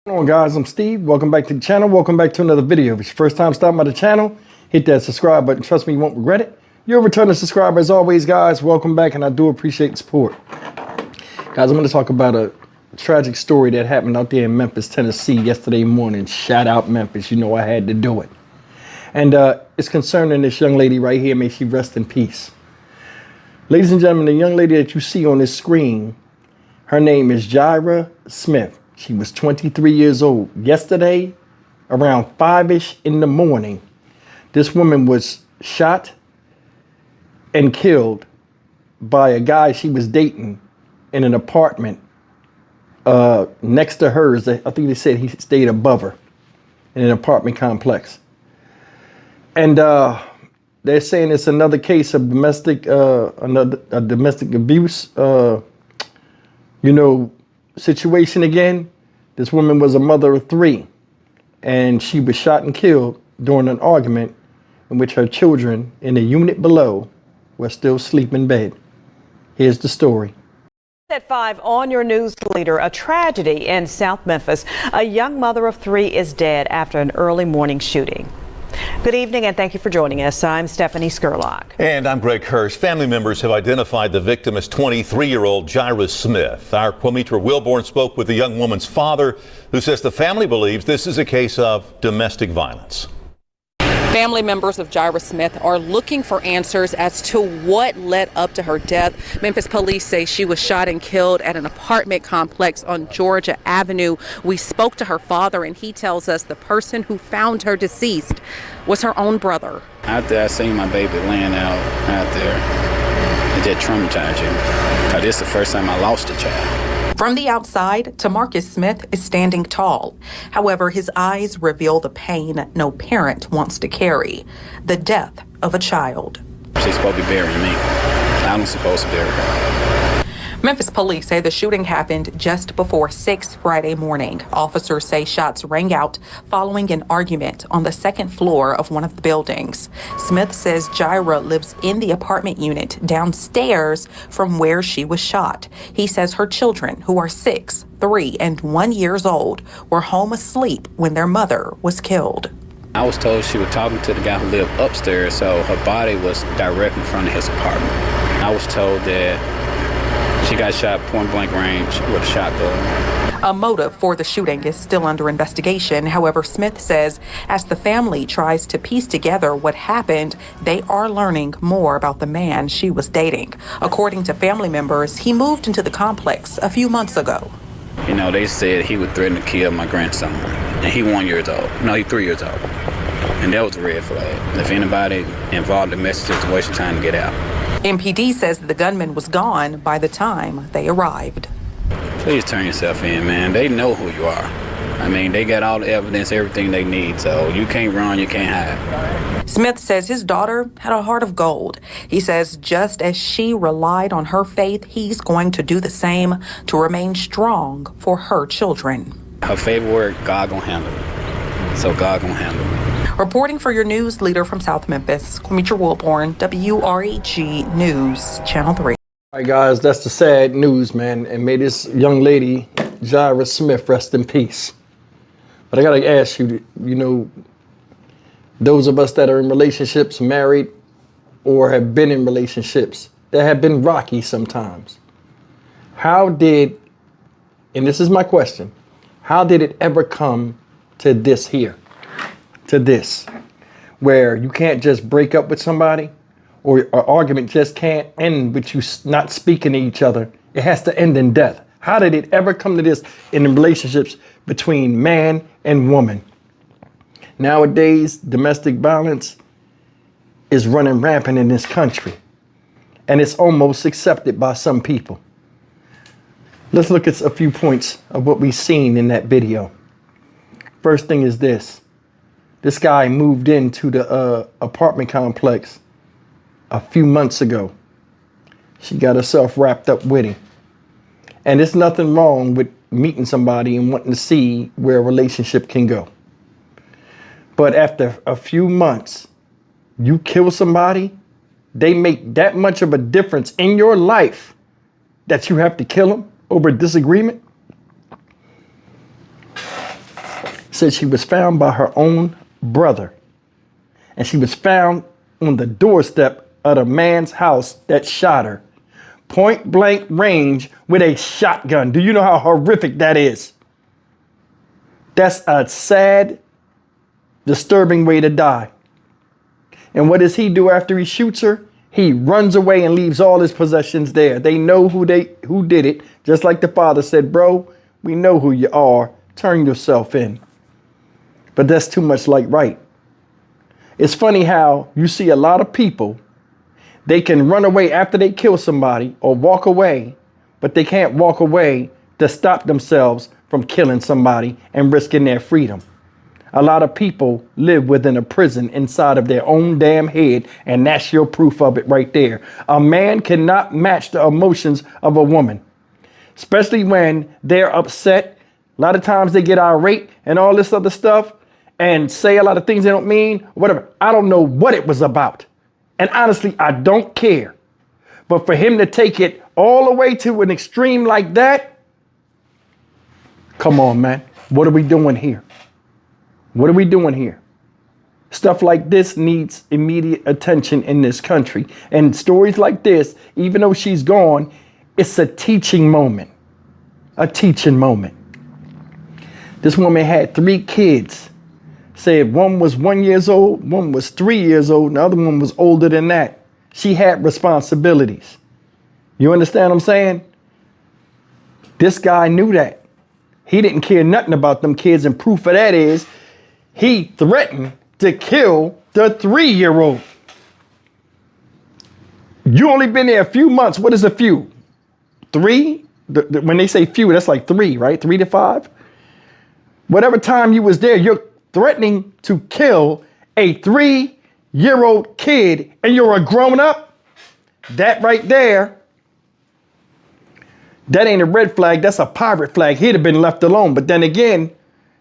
What's going on, guys? I'm Steve. Welcome back to the channel. Welcome back to another video. If it's your first time stopping by the channel, hit that subscribe button. Trust me, you won't regret it. You're a returning subscriber as always, guys. Welcome back, and I do appreciate the support. Guys, I'm going to talk about a tragic story that happened out there in Memphis, Tennessee yesterday morning. Shout out Memphis. You know I had to do it. And it's concerning this young lady right here. May she rest in peace. Ladies and gentlemen, the young lady that you see on this screen, her name is Jaira Smith. She was 23 years old. Yesterday, around 5-ish in the morning, this woman was shot and killed by a guy she was dating in an apartment next to hers. I think they said he stayed above her in an apartment complex. And they're saying it's another case of domestic abuse, situation again. This woman was a mother of 3, and she was shot and killed during an argument in which her children in the unit below were still asleep in bed. Here's the story. At 5 on your news leader, a tragedy in South Memphis. A young mother of 3 is dead after an early morning shooting. Good evening, and thank you for joining us. I'm Stephanie Skurlock. And I'm Greg Hirsch. Family members have identified the victim as 23-year-old Jaira Smith. Our Quamitra Wilborn spoke with the young woman's father, who says the family believes this is a case of domestic violence. Family members of Jaira Smith are looking for answers as to what led up to her death. Memphis police say she was shot and killed at an apartment complex on Georgia Avenue. We spoke to her father, and he tells us the person who found her deceased was her own brother. After I seen my baby laying out there, it just traumatized you. Because this is the first time I lost a child. From the outside, Tamarcus Smith is standing tall. However, his eyes reveal the pain no parent wants to carry, the death of a child. She's supposed to be burying me. I'm supposed to bury her. Memphis police say the shooting happened just before 6 Friday morning. Officers say shots rang out following an argument on the second floor of one of the buildings. Smith says Jaira lives in the apartment unit downstairs from where she was shot. He says her children, who are 6, 3, and 1 years old, were home asleep when their mother was killed. I was told she was talking to the guy who lived upstairs, so her body was directly in front of his apartment. I was told that she got shot point blank range with a shotgun. A motive for the shooting is still under investigation. However, Smith says as the family tries to piece together what happened, they are learning more about the man she was dating. According to family members, he moved into the complex a few months ago. You know, they said he would threaten to kill my grandson, and he's 1 year old. No, he's 3 years old. And that was a red flag. If anybody involved in the messy situation, trying to get out. MPD says the gunman was gone by the time they arrived. Please turn yourself in, man. They know who you are. I mean, they got all the evidence, everything they need, so you can't run, you can't hide. Smith says his daughter had a heart of gold. He says just as she relied on her faith, he's going to do the same to remain strong for her children. Her favorite word, God gonna handle it. So God gonna handle it. Reporting for your news leader from South Memphis, Quamitra Wilborn, WREG News, Channel 3. All right, guys, that's the sad news, man. And may this young lady, Jaira Smith, rest in peace. But I got to ask you, those of us that are in relationships, married, or have been in relationships that have been rocky sometimes, and this is my question, how did it ever come to this here? To this, where you can't just break up with somebody, or an argument just can't end with you not speaking to each other. It has to end in death. How did it ever come to this in the relationships between man and woman? Nowadays, domestic violence is running rampant in this country, and it's almost accepted by some people. Let's look at a few points of what we've seen in that video. First thing is this. This guy moved into the apartment complex a few months ago. She got herself wrapped up with him. And there's nothing wrong with meeting somebody and wanting to see where a relationship can go. But after a few months, you kill somebody, they make that much of a difference in your life that you have to kill them over a disagreement. said she was found by her own brother. And she was found on the doorstep of the man's house that shot her. Point blank range with a shotgun. Do you know how horrific that is? That's a sad, disturbing way to die. And what does he do after he shoots her? He runs away and leaves all his possessions there. They know who did it. Just like the father said, bro, we know who you are. Turn yourself in. But that's too much like right. It's funny how you see a lot of people, they can run away after they kill somebody or walk away, but they can't walk away to stop themselves from killing somebody and risking their freedom. A lot of people live within a prison inside of their own damn head, and that's your proof of it right there. A man cannot match the emotions of a woman, especially when they're upset. A lot of times they get irate and all this other stuff and say a lot of things they don't mean, whatever. I don't know what it was about. And honestly, I don't care. But for him to take it all the way to an extreme like that, come on, man. What are we doing here? What are we doing here? Stuff like this needs immediate attention in this country. And stories like this, even though she's gone, it's a teaching moment. A teaching moment. This woman had 3 kids. Said one was 1 year old, one was 3 years old, and the other one was older than that. She had responsibilities. You understand what I'm saying? This guy knew that. He didn't care nothing about them kids, and proof of that is he threatened to kill the 3-year-old. You only been there a few months. What is a few? 3? When they say few, that's like 3, right? 3 to 5? Whatever time you was there, you're threatening to kill a 3-year-old kid, and you're a grown-up. That right there, that ain't a red flag, that's a pirate flag. He'd have been left alone. But then again,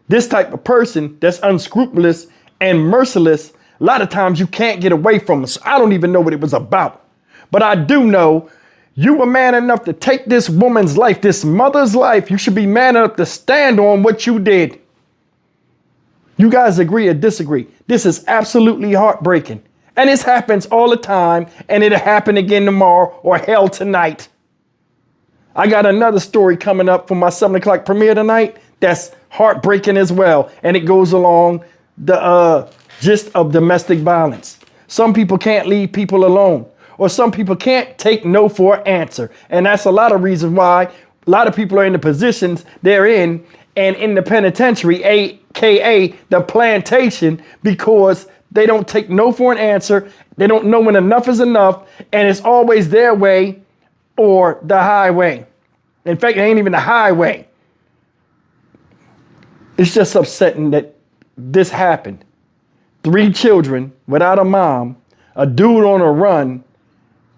this type of person that's unscrupulous and merciless, a lot of times you can't get away from them. So I don't even know what it was about. But I do know you were man enough to take this woman's life, this mother's life. You should be man enough to stand on what you did. You guys agree or disagree? This is absolutely heartbreaking. And this happens all the time, and it'll happen again tomorrow or hell tonight. I got another story coming up for my 7 o'clock premiere tonight that's heartbreaking as well. And it goes along the gist of domestic violence. Some people can't leave people alone, or some people can't take no for an answer. And that's a lot of reasons why a lot of people are in the positions they're in and in the penitentiary, AKA the plantation, because they don't take no for an answer. They don't know when enough is enough, and it's always their way or the highway. In fact, it ain't even the highway. It's just upsetting that this happened. 3 children without a mom, a dude on a run,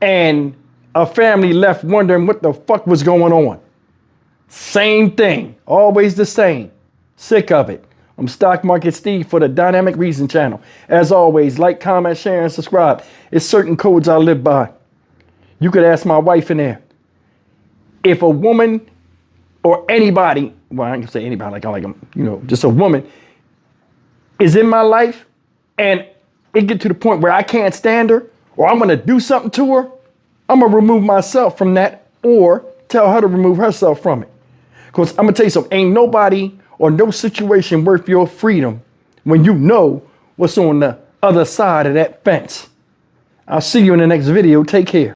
and a family left wondering what the fuck was going on. Same thing, always the same. Sick of it. I'm Stock Market Steve for the Dynamic Reason channel. As always, like, comment, share, and subscribe. It's certain codes I live by. You could ask my wife in there. If a woman or anybody, well, I can say anybody, like I like them, you know, just a woman is in my life and it get to the point where I can't stand her or I'm going to do something to her, I'm going to remove myself from that or tell her to remove herself from it. Because I'm going to tell you something, ain't nobody or no situation worth your freedom when you know what's on the other side of that fence. I'll see you in the next video. Take care.